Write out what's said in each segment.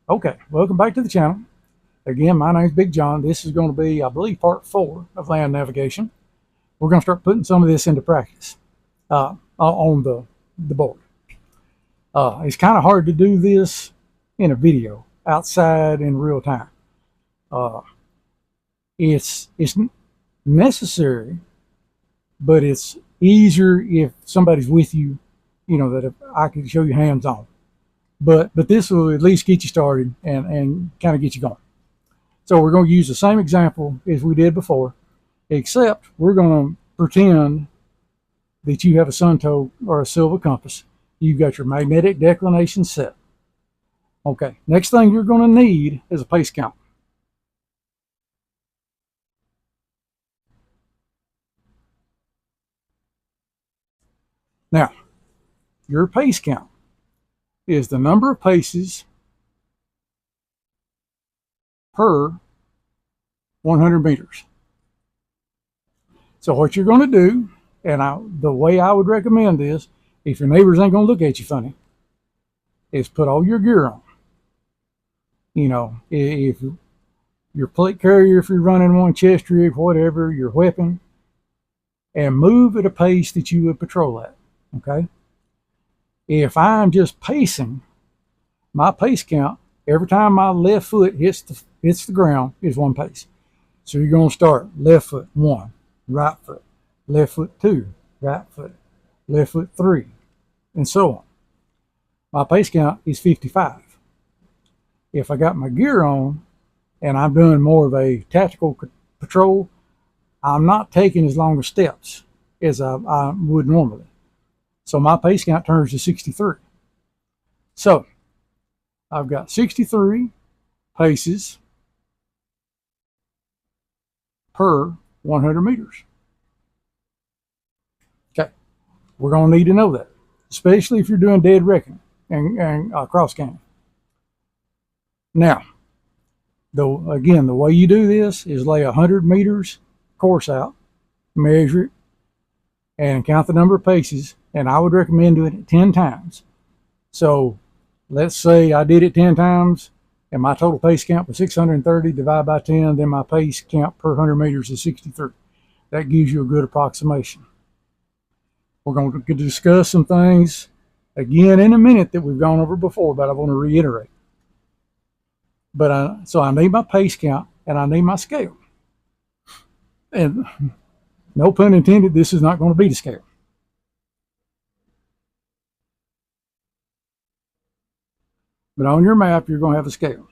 Okay, welcome back to the channel. Again, my name's Big John. This is going to be, I believe, part 4 of land navigation. We're going to start putting some of this into practice on the board. It's kind of hard to do this in a video outside in real time. Uh, it's necessary, but it's easier if somebody's with you, that if I can show you hands-on. But this will at least get you started and kind of get you going. So we're going to use the same example as we did before, except we're going to pretend that you have a sun tow or a silver compass. You've got your magnetic declination set. Okay, next thing you're going to need is a pace count. Now, your pace count is the number of paces per 100 meters. So what you're going to do, and the way I would recommend this, if your neighbors ain't going to look at you funny, is put all your gear on. If your plate carrier, if you're running one, chest rig, whatever, your weapon, and move at a pace that you would patrol at, okay? If I'm just pacing, my pace count, every time my left foot hits the ground, is 1 pace. So you're going to start left foot 1, right foot, left foot 2, right foot, left foot 3, and so on. My pace count is 55. If I got my gear on and I'm doing more of a tactical patrol, I'm not taking as long as steps as I would normally. So my pace count turns to 63. So I've got 63 paces per 100 meters. Okay, we're going to need to know that, especially if you're doing dead reckoning and cross canyon. Now, again, the way you do this is lay 100 meters course out, measure it, and count the number of paces. And I would recommend doing it 10 times. So let's say I did it 10 times and my total pace count was 630, divide by 10, then my pace count per 100 meters is 63. That gives you a good approximation. We're going to discuss some things again in a minute that we've gone over before, but I want to reiterate. So I need my pace count and I need my scale. And no pun intended, this is not going to be the scale. But on your map, you're going to have a scale.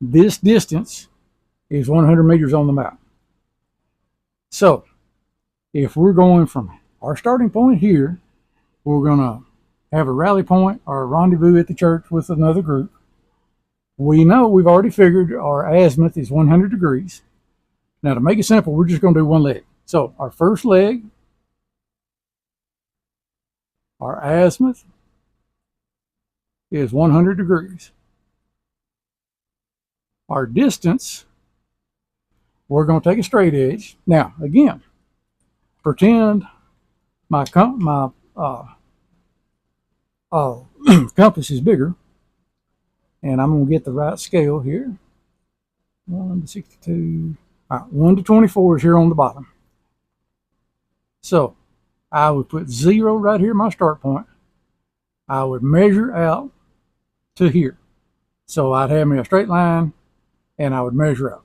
This distance is 100 meters on the map. So if we're going from our starting point here, we're going to have a rally point or a rendezvous at the church with another group. We know we've already figured our azimuth is 100 degrees. Now to make it simple, we're just going to do one leg. So our first leg, our azimuth is 100 degrees. Our distance, we're going to take a straight edge. Now, again, pretend my compass is bigger, and I'm going to get the right scale here. 1 to 62. All right, 1 to 24 is here on the bottom. So I would put 0 right here, my start point. I would measure out to here. So I'd have me a straight line and I would measure out.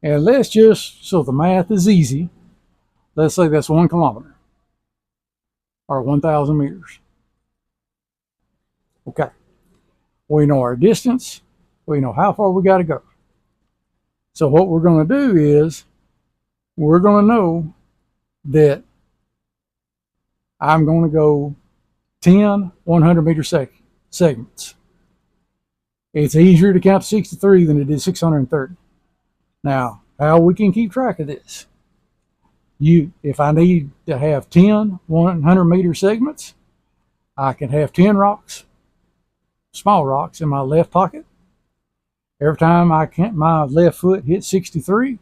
And let's just, so the math is easy, let's say that's 1 kilometer or 1,000 meters. Okay. We know our distance. We know how far we got to go. So what we're going to do is we're going to know that I'm going to go 10 100-meter segments. It's easier to count 63 than it is 630. Now, how we can keep track of this? If I need to have 10 100-meter segments, I can have 10 rocks, small rocks, in my left pocket. Every time my left foot hits 63,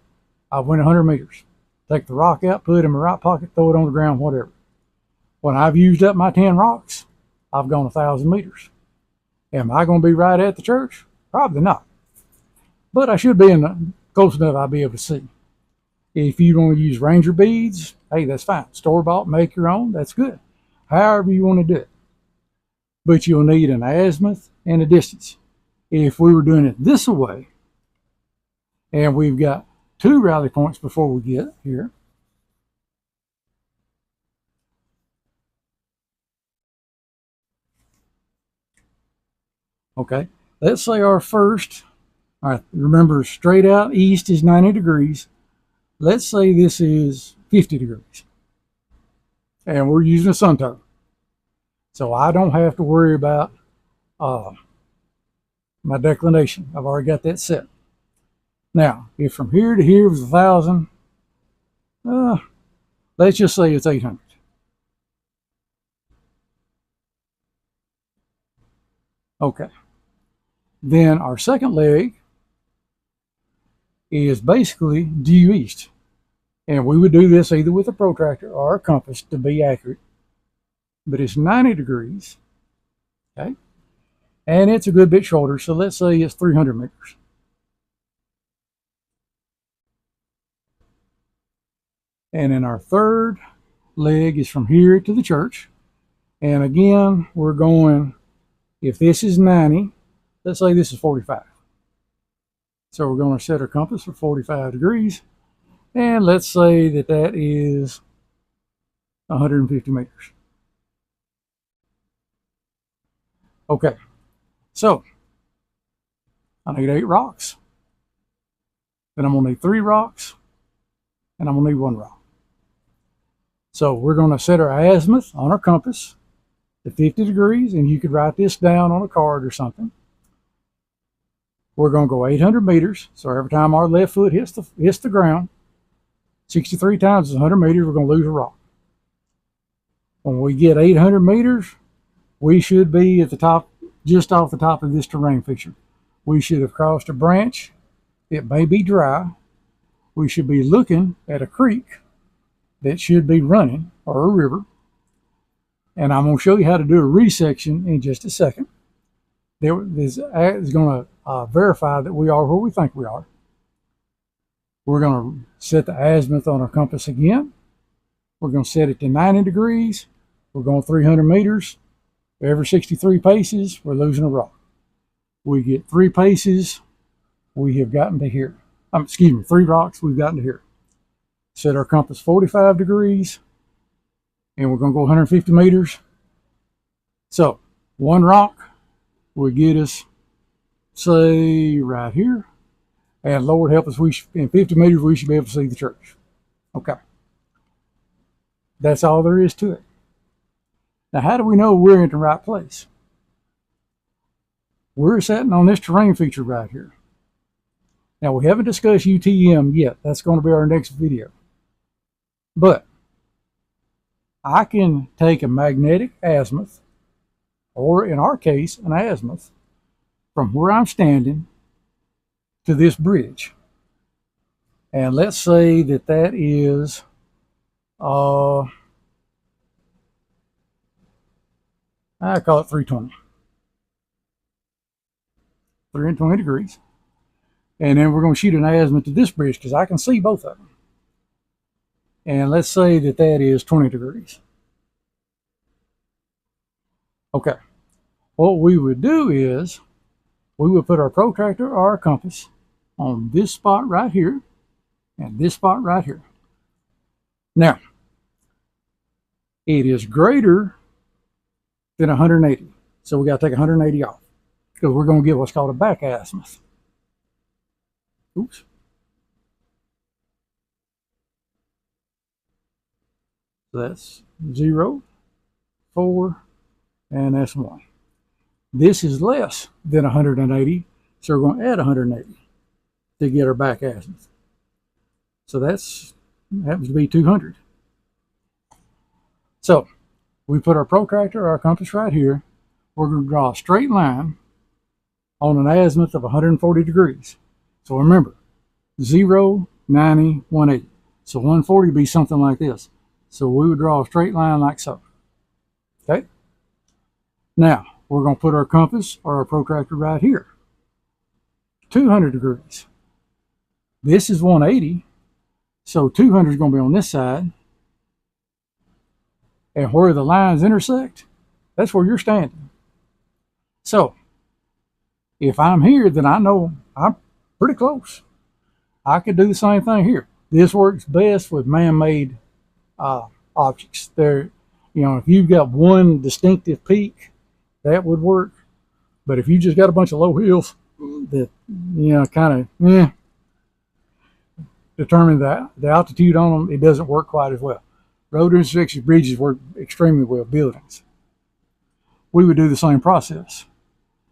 I went 100 meters. Take the rock out, put it in my right pocket, throw it on the ground, whatever. When I've used up my 10 rocks, I've gone 1,000 meters. Am I going to be right at the church? Probably not. But I should be close enough I'll be able to see. If you want to use Ranger beads, hey, that's fine. Store-bought, make your own, that's good. However you want to do it. But you'll need an azimuth and a distance. If we were doing it this way, and we've got 2 rally points before we get here, okay, let's say our first, all right, remember straight out east is 90 degrees. Let's say this is 50 degrees. And we're using a sun turtle. So I don't have to worry about my declination. I've already got that set. Now, if from here to here was 1,000, let's just say it's 800. Okay. Then our second leg is basically due east. And we would do this either with a protractor or a compass to be accurate. But it's 90 degrees. Okay. And it's a good bit shorter. So let's say it's 300 meters. And then our third leg is from here to the church. And again, we're going, if this is 90, let's say this is 45. So we're going to set our compass for 45 degrees. And let's say that that is 150 meters. Okay, so I need 8 rocks. Then I'm going to need 3 rocks. And I'm going to need 1 rock. So we're going to set our azimuth on our compass to 50 degrees. And you could write this down on a card or something. We're going to go 800 meters. So every time our left foot hits the ground, 63 times is 100 meters, we're going to lose a rock. When we get 800 meters, we should be at the top, just off the top of this terrain feature. We should have crossed a branch. It may be dry. We should be looking at a creek that should be running, or a river. And I'm going to show you how to do a resection in just a second. This is going to verify that we are where we think we are. We're going to set the azimuth on our compass again. We're going to set it to 90 degrees. We're going 300 meters. Every 63 paces, we're losing a rock. We get 3 paces, we have gotten to here. 3 rocks, we've gotten to here. Set our compass 45 degrees, and we're going to go 150 meters. So 1 rock will get us, say, right here. And Lord help us, in 50 meters, we should be able to see the church. Okay. That's all there is to it. Now, how do we know we're in the right place? We're sitting on this terrain feature right here. Now, we haven't discussed UTM yet. That's going to be our next video. But I can take a magnetic azimuth, or in our case, an azimuth, from where I'm standing to this bridge. And let's say that that is I call it 320. 320 degrees. And then we're going to shoot an azimuth to this bridge because I can see both of them. And let's say that that is 20 degrees. Okay. What we would do is we would put our protractor or our compass on this spot right here and this spot right here. Now, it is greater than 180. So we got to take 180 off because we're going to get what's called a back azimuth. Oops. So that's 0, 4, and that's 1. This is less than 180, so we're going to add 180 to get our back azimuth. So that's happens to be 200. So we put our protractor or our compass right here. We're going to draw a straight line on an azimuth of 140 degrees. So remember, 0, 90, 180. So 140 would be something like this. So we would draw a straight line like so. Okay? Now, We're going to put our compass or our protractor right here. 200 degrees. This is 180. So 200 is going to be on this side. And where the lines intersect, that's where you're standing. So if I'm here, then I know I'm pretty close. I could do the same thing here. This works best with man-made objects. There, if you've got one distinctive peak, that would work. But if you just got a bunch of low hills that, kind of, determine the altitude on them, it doesn't work quite as well. Road intersections, bridges work extremely well. Buildings. We would do the same process.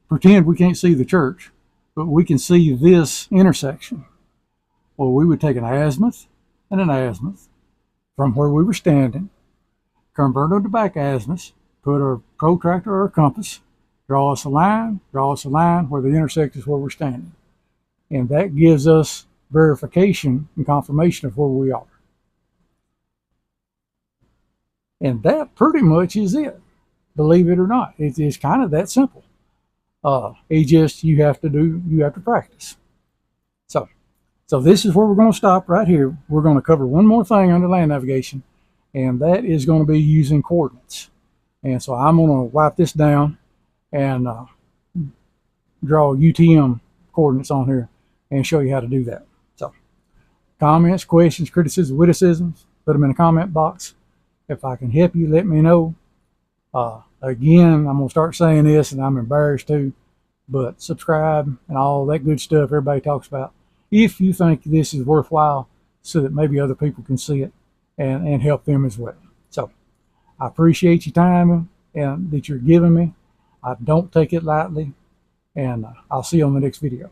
Pretend we can't see the church, but we can see this intersection. Well, we would take an azimuth and an azimuth from where we were standing, convert them to back azimuths, put our protractor or our compass, draw us a line where the intersect is where we're standing. And that gives us verification and confirmation of where we are. And that pretty much is it. Believe it or not, it's kind of that simple. You have to practice. So this is where we're going to stop right here. We're going to cover one more thing under land navigation, and that is going to be using coordinates. And so I'm going to wipe this down and draw UTM coordinates on here and show you how to do that. So comments, questions, criticisms, witticisms, put them in the comment box. If I can help you, let me know. Again, I'm going to start saying this, and I'm embarrassed too, but subscribe and all that good stuff everybody talks about if you think this is worthwhile, so that maybe other people can see it and help them as well. So I appreciate your time and that you're giving me. I don't take it lightly, and I'll see you on the next video.